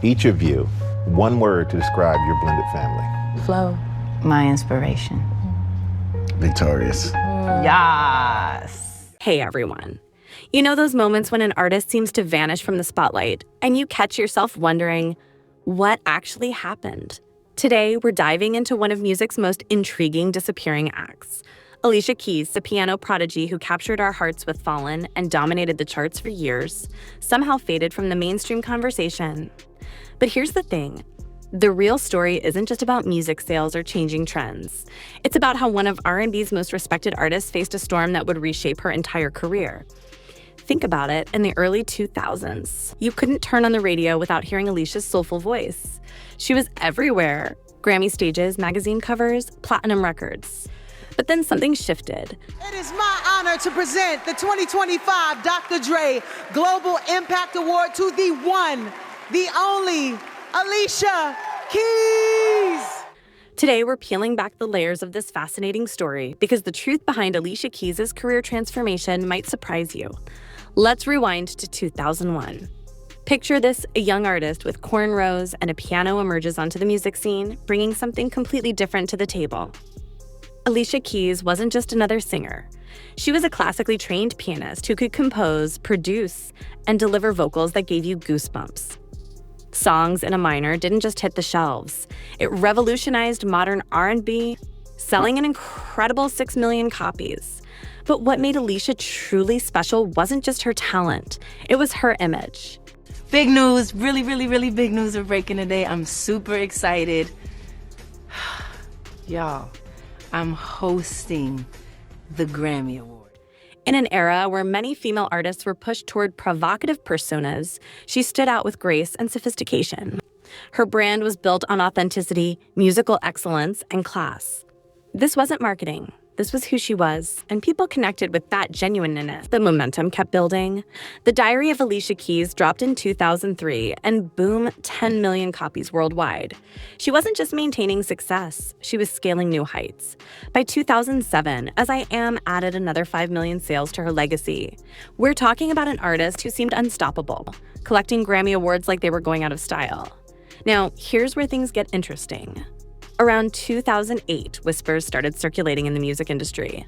Each of you, one word to describe your blended family. Flow. My inspiration. Victorious. Yes. Hey everyone. You know those moments when an artist seems to vanish from the spotlight and you catch yourself wondering, what actually happened? Today, we're diving into one of music's most intriguing disappearing acts. Alicia Keys, the piano prodigy who captured our hearts with Fallen and dominated the charts for years, somehow faded from the mainstream conversation. But here's the thing. The real story isn't just about music sales or changing trends. It's about how one of R&B's most respected artists faced a storm that would reshape her entire career. Think about it, in the early 2000s, you couldn't turn on the radio without hearing Alicia's soulful voice. She was everywhere. Grammy stages, magazine covers, platinum records. But then something shifted. It is my honor to present the 2025 Dr. Dre Global Impact Award to the one, the only, Alicia Keys. Today, we're peeling back the layers of this fascinating story because the truth behind Alicia Keys' career transformation might surprise you. Let's rewind to 2001. Picture this, a young artist with cornrows and a piano emerges onto the music scene, bringing something completely different to the table. Alicia Keys wasn't just another singer. She was a classically trained pianist who could compose, produce, and deliver vocals that gave you goosebumps. Songs in a Minor didn't just hit the shelves. It revolutionized modern R&B, selling an incredible 6 million copies. But what made Alicia truly special wasn't just her talent. It was her image. Big news, really big news we're breaking today. I'm super excited. Y'all, I'm hosting the Grammy Award. In an era where many female artists were pushed toward provocative personas, she stood out with grace and sophistication. Her brand was built on authenticity, musical excellence, and class. This wasn't marketing. This was who she was, and people connected with that genuineness. The momentum kept building. The Diary of Alicia Keys dropped in 2003, and boom, 10 million copies worldwide. She wasn't just maintaining success, she was scaling new heights. By 2007, As I Am added another 5 million sales to her legacy. We're talking about an artist who seemed unstoppable, collecting Grammy Awards like they were going out of style. Now, here's where things get interesting. Around 2008, whispers started circulating in the music industry.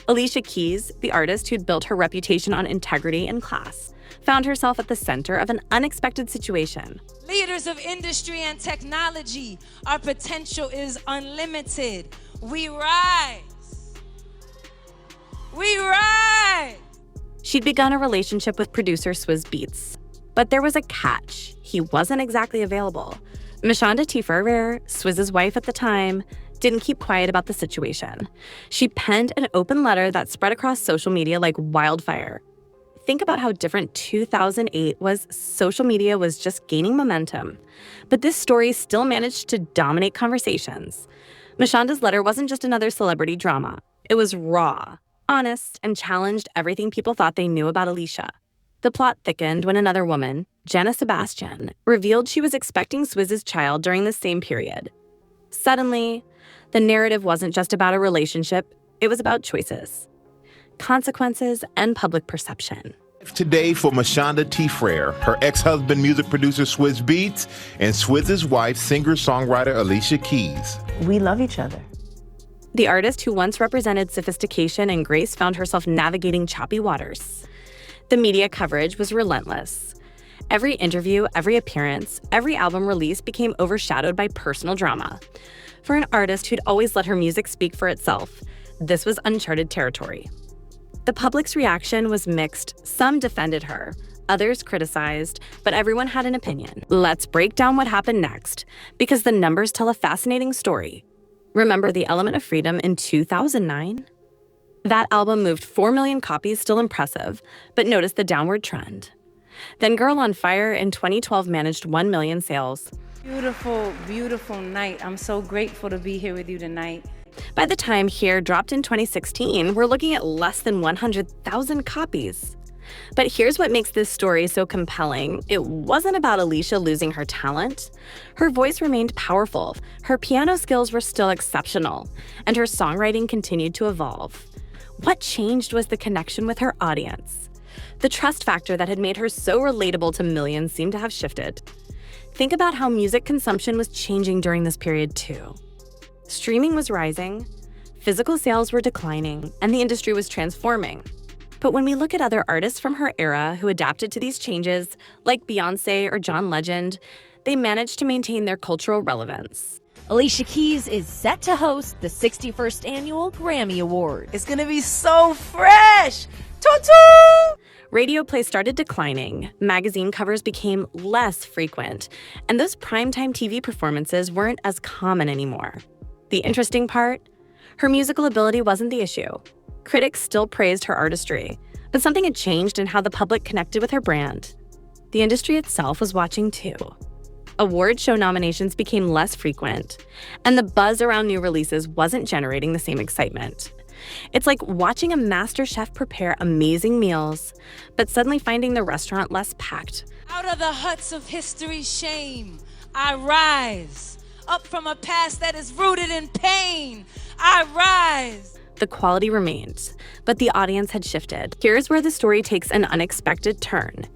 Alicia Keys, the artist who'd built her reputation on integrity and class, found herself at the center of an unexpected situation. Leaders of industry and technology, our potential is unlimited. We rise. We rise. She'd begun a relationship with producer Swizz Beatz. But there was a catch. He wasn't exactly available. Mashonda T. Ferrer, Swizz's wife at the time, didn't keep quiet about the situation. She penned an open letter that spread across social media like wildfire. Think about how different 2008 was. Social media was just gaining momentum. But this story still managed to dominate conversations. Mashonda's letter wasn't just another celebrity drama. It was raw, honest, and challenged everything people thought they knew about Alicia. The plot thickened when another woman, Jenna Sebastian, revealed she was expecting Swizz's child during the same period. Suddenly, the narrative wasn't just about a relationship, it was about choices, consequences, and public perception. Today for Mashonda T. Frere, her ex-husband, music producer Swizz Beatz, and Swizz's wife, singer-songwriter Alicia Keys. We love each other. The artist who once represented sophistication and grace found herself navigating choppy waters. The media coverage was relentless. Every interview, every appearance, every album release became overshadowed by personal drama. For an artist who'd always let her music speak for itself, this was uncharted territory. The public's reaction was mixed. Some defended her, others criticized, but everyone had an opinion. Let's break down what happened next, because the numbers tell a fascinating story. Remember The Element of Freedom in 2009? That album moved 4 million copies, still impressive, but notice the downward trend. Then Girl on Fire in 2012 managed 1 million sales. Beautiful night. I'm so grateful to be here with you tonight. By the time Here dropped in 2016, we're looking at less than 100,000 copies. But here's what makes this story so compelling. It wasn't about Alicia losing her talent. Her voice remained powerful, her piano skills were still exceptional, and her songwriting continued to evolve. What changed was the connection with her audience. The trust factor that had made her so relatable to millions seemed to have shifted. Think about how music consumption was changing during this period too. Streaming was rising, physical sales were declining, and the industry was transforming. But when we look at other artists from her era who adapted to these changes, like Beyoncé or John Legend, they managed to maintain their cultural relevance. Alicia Keys is set to host the 61st Annual Grammy Awards. It's gonna be so fresh! Toot-toot! Radio play started declining, magazine covers became less frequent, and those primetime TV performances weren't as common anymore. The interesting part? Her musical ability wasn't the issue. Critics still praised her artistry, but something had changed in how the public connected with her brand. The industry itself was watching too. Award show nominations became less frequent, and the buzz around new releases wasn't generating the same excitement. It's like watching a master chef prepare amazing meals, but suddenly finding the restaurant less packed. Out of the huts of history's shame, I rise. Up from a past that is rooted in pain, I rise. The quality remained, but the audience had shifted. Here's where the story takes an unexpected turn.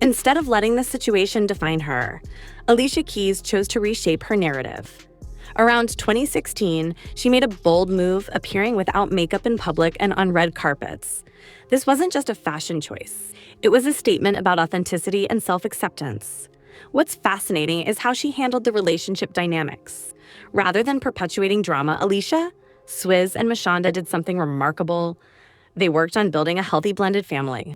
Instead of letting the situation define her, Alicia Keys chose to reshape her narrative. Around 2016, she made a bold move, appearing without makeup in public and on red carpets. This wasn't just a fashion choice. It was a statement about authenticity and self-acceptance. What's fascinating is how she handled the relationship dynamics. Rather than perpetuating drama, Alicia, Swizz, and Mashonda did something remarkable. They worked on building a healthy blended family.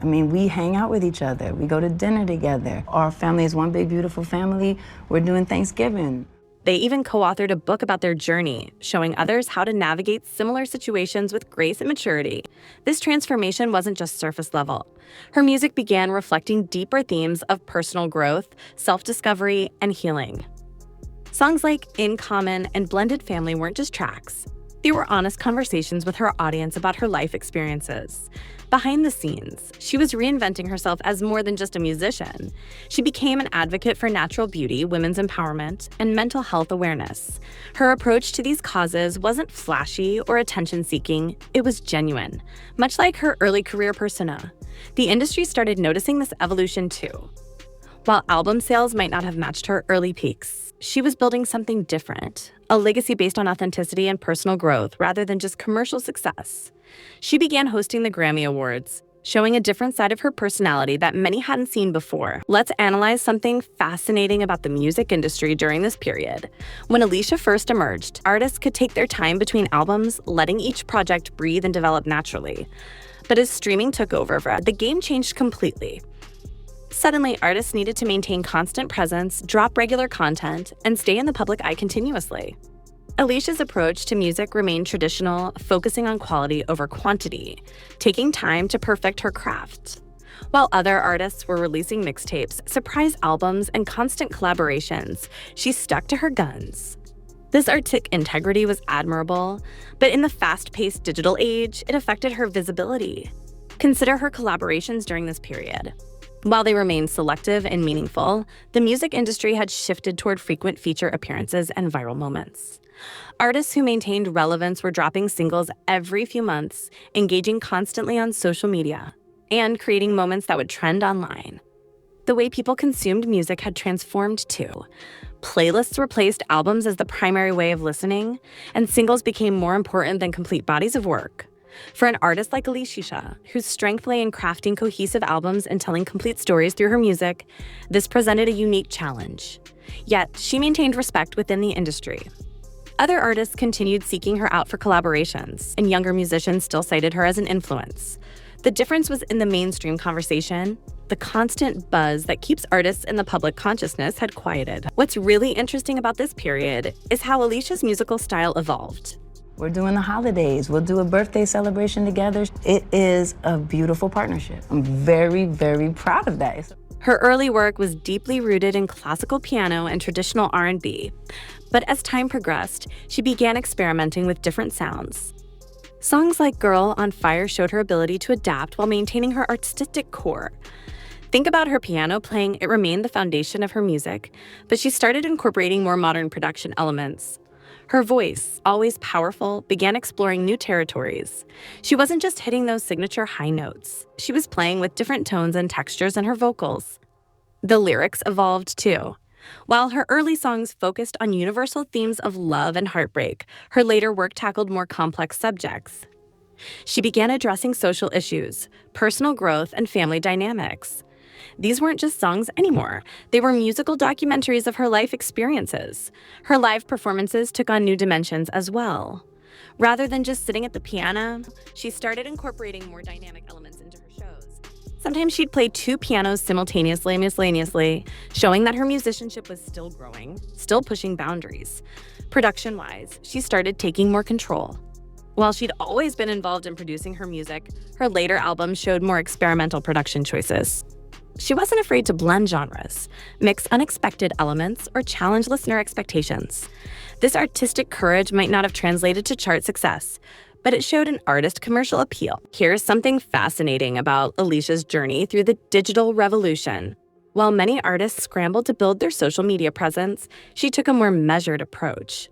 I mean, we hang out with each other. We go to dinner together. Our family is one big, beautiful family. We're doing Thanksgiving. They even co-authored a book about their journey, showing others how to navigate similar situations with grace and maturity. This transformation wasn't just surface level. Her music began reflecting deeper themes of personal growth, self-discovery, and healing. Songs like In Common and Blended Family weren't just tracks. They were honest conversations with her audience about her life experiences. Behind the scenes, she was reinventing herself as more than just a musician. She became an advocate for natural beauty, women's empowerment, and mental health awareness. Her approach to these causes wasn't flashy or attention-seeking, it was genuine. Much like her early career persona, the industry started noticing this evolution too. While album sales might not have matched her early peaks, she was building something different, a legacy based on authenticity and personal growth rather than just commercial success. She began hosting the Grammy Awards, showing a different side of her personality that many hadn't seen before. Let's analyze something fascinating about the music industry during this period. When Alicia first emerged, artists could take their time between albums, letting each project breathe and develop naturally. But as streaming took over, the game changed completely. Suddenly, artists needed to maintain constant presence, drop regular content, and stay in the public eye continuously. Alicia's approach to music remained traditional, focusing on quality over quantity, taking time to perfect her craft. While other artists were releasing mixtapes, surprise albums, and constant collaborations, she stuck to her guns. This artistic integrity was admirable, but in the fast-paced digital age, it affected her visibility. Consider her collaborations during this period. While they remained selective and meaningful, the music industry had shifted toward frequent feature appearances and viral moments. Artists who maintained relevance were dropping singles every few months, engaging constantly on social media, and creating moments that would trend online. The way people consumed music had transformed too. Playlists replaced albums as the primary way of listening, and singles became more important than complete bodies of work. For an artist like Alicia, whose strength lay in crafting cohesive albums and telling complete stories through her music, this presented a unique challenge. Yet, she maintained respect within the industry. Other artists continued seeking her out for collaborations, and younger musicians still cited her as an influence. The difference was in the mainstream conversation. The constant buzz that keeps artists in the public consciousness had quieted. What's really interesting about this period is how Alicia's musical style evolved. We're doing the holidays. We'll do a birthday celebration together. It is a beautiful partnership. I'm very, very proud of that. Her early work was deeply rooted in classical piano and traditional R&B. But as time progressed, she began experimenting with different sounds. Songs like Girl on Fire showed her ability to adapt while maintaining her artistic core. Think about her piano playing, it remained the foundation of her music, but she started incorporating more modern production elements. Her voice, always powerful, began exploring new territories. She wasn't just hitting those signature high notes. She was playing with different tones and textures in her vocals. The lyrics evolved too. While her early songs focused on universal themes of love and heartbreak, her later work tackled more complex subjects. She began addressing social issues, personal growth, and family dynamics. These weren't just songs anymore. They were musical documentaries of her life experiences. Her live performances took on new dimensions as well. Rather than just sitting at the piano, she started incorporating more dynamic elements into her shows. Sometimes she'd play two pianos simultaneously, showing that her musicianship was still growing, still pushing boundaries. Production-wise, she started taking more control. While she'd always been involved in producing her music, her later albums showed more experimental production choices. She wasn't afraid to blend genres, mix unexpected elements, or challenge listener expectations. This artistic courage might not have translated to chart success, but it showed an artist commercial appeal. Here's something fascinating about Alicia's journey through the digital revolution. While many artists scrambled to build their social media presence, she took a more measured approach.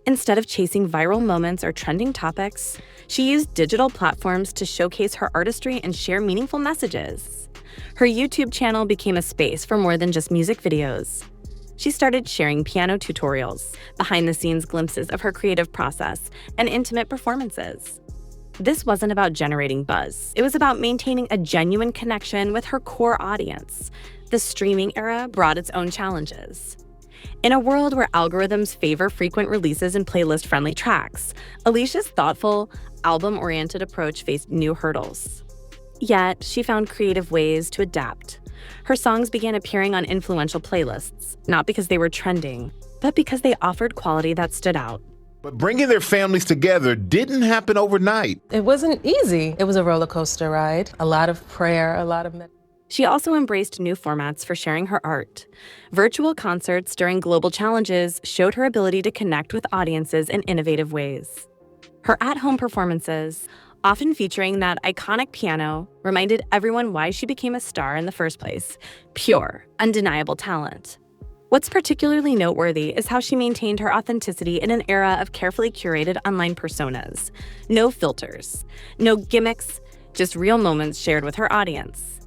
Instead of chasing viral moments or trending topics, she used digital platforms to showcase her artistry and share meaningful messages. Her YouTube channel became a space for more than just music videos. She started sharing piano tutorials, behind-the-scenes glimpses of her creative process, and intimate performances. This wasn't about generating buzz. It was about maintaining a genuine connection with her core audience. The streaming era brought its own challenges. In a world where algorithms favor frequent releases and playlist-friendly tracks, Alicia's thoughtful, album-oriented approach faced new hurdles. Yet, she found creative ways to adapt. Her songs began appearing on influential playlists, not because they were trending, but because they offered quality that stood out. But bringing their families together didn't happen overnight. It wasn't easy. It was a roller coaster ride, a lot of prayer, a lot of She also embraced new formats for sharing her art. Virtual concerts during global challenges showed her ability to connect with audiences in innovative ways. Her at-home performances, often featuring that iconic piano, reminded everyone why she became a star in the first place: pure, undeniable talent. What's particularly noteworthy is how she maintained her authenticity in an era of carefully curated online personas. No filters, no gimmicks, just real moments shared with her audience.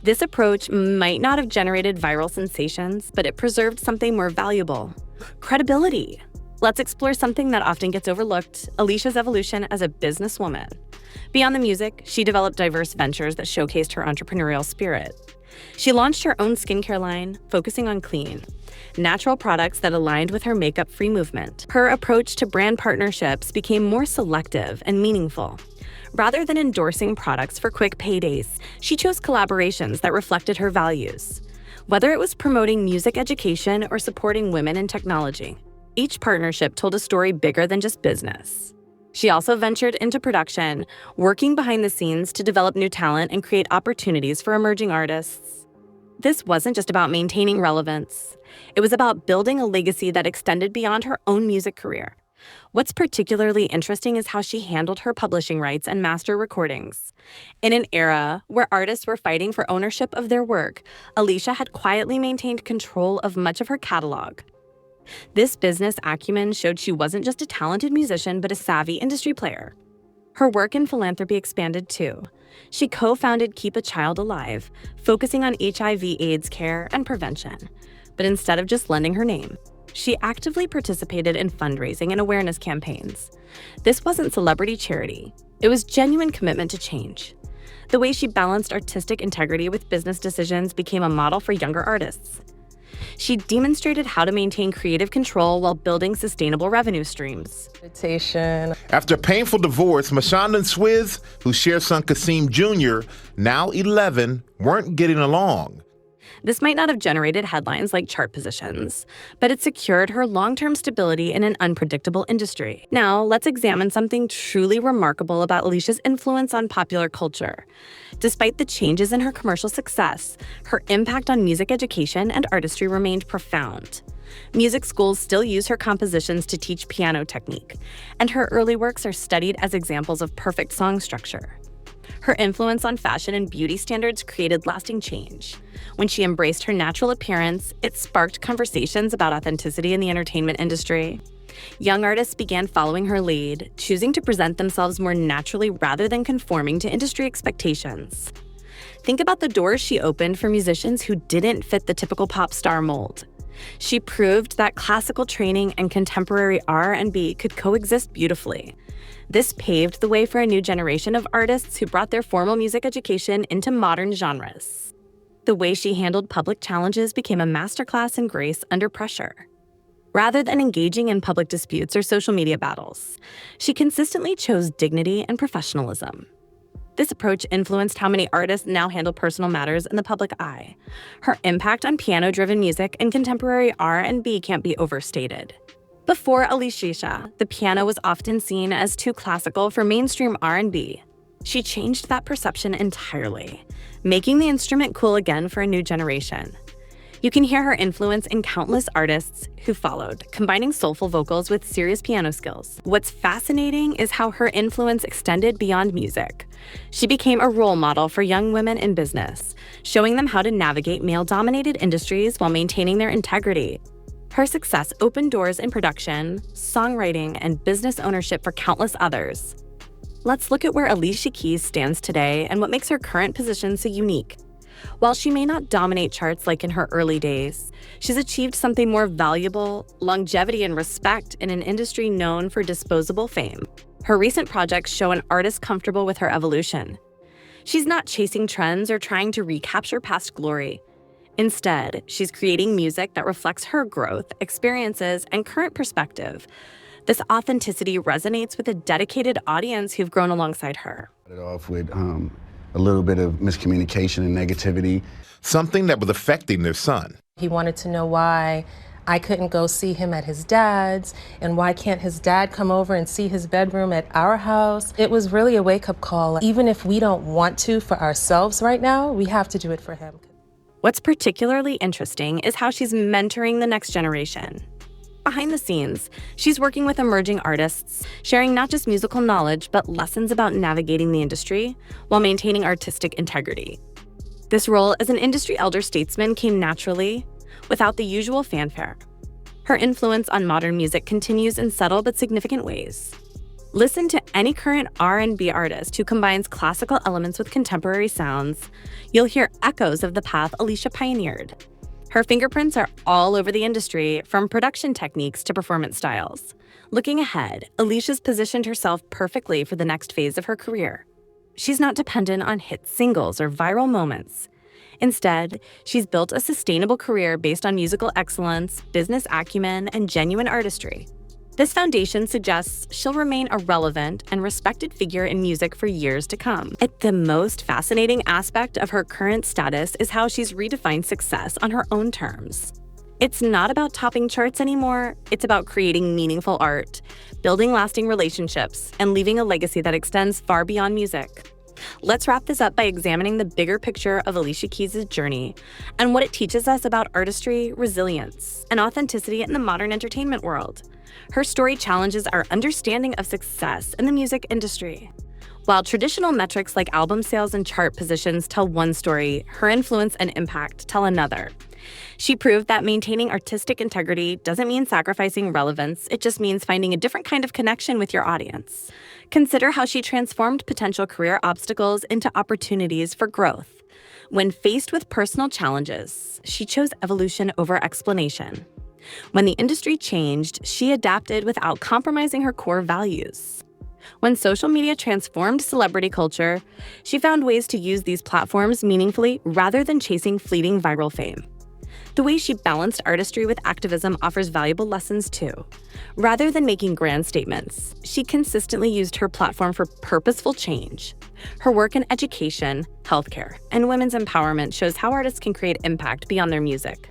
This approach might not have generated viral sensations, but it preserved something more valuable: credibility. Let's explore something that often gets overlooked: Alicia's evolution as a businesswoman. Beyond the music, she developed diverse ventures that showcased her entrepreneurial spirit. She launched her own skincare line, focusing on clean, natural products that aligned with her makeup-free movement. Her approach to brand partnerships became more selective and meaningful. Rather than endorsing products for quick paydays, she chose collaborations that reflected her values. Whether it was promoting music education or supporting women in technology, each partnership told a story bigger than just business. She also ventured into production, working behind the scenes to develop new talent and create opportunities for emerging artists. This wasn't just about maintaining relevance. It was about building a legacy that extended beyond her own music career. What's particularly interesting is how she handled her publishing rights and master recordings. In an era where artists were fighting for ownership of their work, Alicia had quietly maintained control of much of her catalog. This business acumen showed she wasn't just a talented musician, but a savvy industry player. Her work in philanthropy expanded too. She co-founded Keep a Child Alive, focusing on HIV/AIDS care and prevention. But instead of just lending her name, she actively participated in fundraising and awareness campaigns. This wasn't celebrity charity. It was genuine commitment to change. The way she balanced artistic integrity with business decisions became a model for younger artists. She demonstrated how to maintain creative control while building sustainable revenue streams. meditation. After a painful divorce, Mashonda and Swizz, who share son Kasim Jr., now 11, weren't getting along. This might not have generated headlines like chart positions, but it secured her long-term stability in an unpredictable industry. Now, let's examine something truly remarkable about Alicia's influence on popular culture. Despite the changes in her commercial success, her impact on music education and artistry remained profound. Music schools still use her compositions to teach piano technique, and her early works are studied as examples of perfect song structure. Her influence on fashion and beauty standards created lasting change. When she embraced her natural appearance, it sparked conversations about authenticity in the entertainment industry. Young artists began following her lead, choosing to present themselves more naturally rather than conforming to industry expectations. Think about the doors she opened for musicians who didn't fit the typical pop star mold. She proved that classical training and contemporary R&B could coexist beautifully. This paved the way for a new generation of artists who brought their formal music education into modern genres. The way she handled public challenges became a masterclass in grace under pressure. Rather than engaging in public disputes or social media battles, she consistently chose dignity and professionalism. This approach influenced how many artists now handle personal matters in the public eye. Her impact on piano-driven music and contemporary R&B can't be overstated. Before Alicia, the piano was often seen as too classical for mainstream R&B. She changed that perception entirely, making the instrument cool again for a new generation. You can hear her influence in countless artists who followed, combining soulful vocals with serious piano skills. What's fascinating is how her influence extended beyond music. She became a role model for young women in business, showing them how to navigate male-dominated industries while maintaining their integrity. Her success opened doors in production, songwriting, and business ownership for countless others. Let's look at where Alicia Keys stands today and what makes her current position so unique. While she may not dominate charts like in her early days, she's achieved something more valuable: longevity and respect in an industry known for disposable fame. Her recent projects show an artist comfortable with her evolution. She's not chasing trends or trying to recapture past glory. Instead, she's creating music that reflects her growth, experiences, and current perspective. This authenticity resonates with a dedicated audience who've grown alongside her. Started off with a little bit of miscommunication and negativity. Something that was affecting their son. He wanted to know why I couldn't go see him at his dad's, and why can't his dad come over and see his bedroom at our house? It was really a wake-up call. Even if we don't want to for ourselves right now, we have to do it for him. What's particularly interesting is how she's mentoring the next generation. Behind the scenes, she's working with emerging artists, sharing not just musical knowledge, but lessons about navigating the industry while maintaining artistic integrity. This role as an industry elder statesman came naturally, without the usual fanfare. Her influence on modern music continues in subtle but significant ways. Listen to any current R&B artist who combines classical elements with contemporary sounds. You'll hear echoes of the path Alicia pioneered. Her fingerprints are all over the industry, from production techniques to performance styles. Looking ahead, Alicia's positioned herself perfectly for the next phase of her career. She's not dependent on hit singles or viral moments. Instead, she's built a sustainable career based on musical excellence, business acumen, and genuine artistry. This foundation suggests she'll remain a relevant and respected figure in music for years to come. The most fascinating aspect of her current status is how she's redefined success on her own terms. It's not about topping charts anymore, it's about creating meaningful art, building lasting relationships, and leaving a legacy that extends far beyond music. Let's wrap this up by examining the bigger picture of Alicia Keys' journey and what it teaches us about artistry, resilience, and authenticity in the modern entertainment world. Her story challenges our understanding of success in the music industry. While traditional metrics like album sales and chart positions tell one story, her influence and impact tell another. She proved that maintaining artistic integrity doesn't mean sacrificing relevance, it just means finding a different kind of connection with your audience. Consider how she transformed potential career obstacles into opportunities for growth. When faced with personal challenges, she chose evolution over explanation. When the industry changed, she adapted without compromising her core values. When social media transformed celebrity culture, she found ways to use these platforms meaningfully rather than chasing fleeting viral fame. The way she balanced artistry with activism offers valuable lessons too. Rather than making grand statements, she consistently used her platform for purposeful change. Her work in education, healthcare, and women's empowerment shows how artists can create impact beyond their music.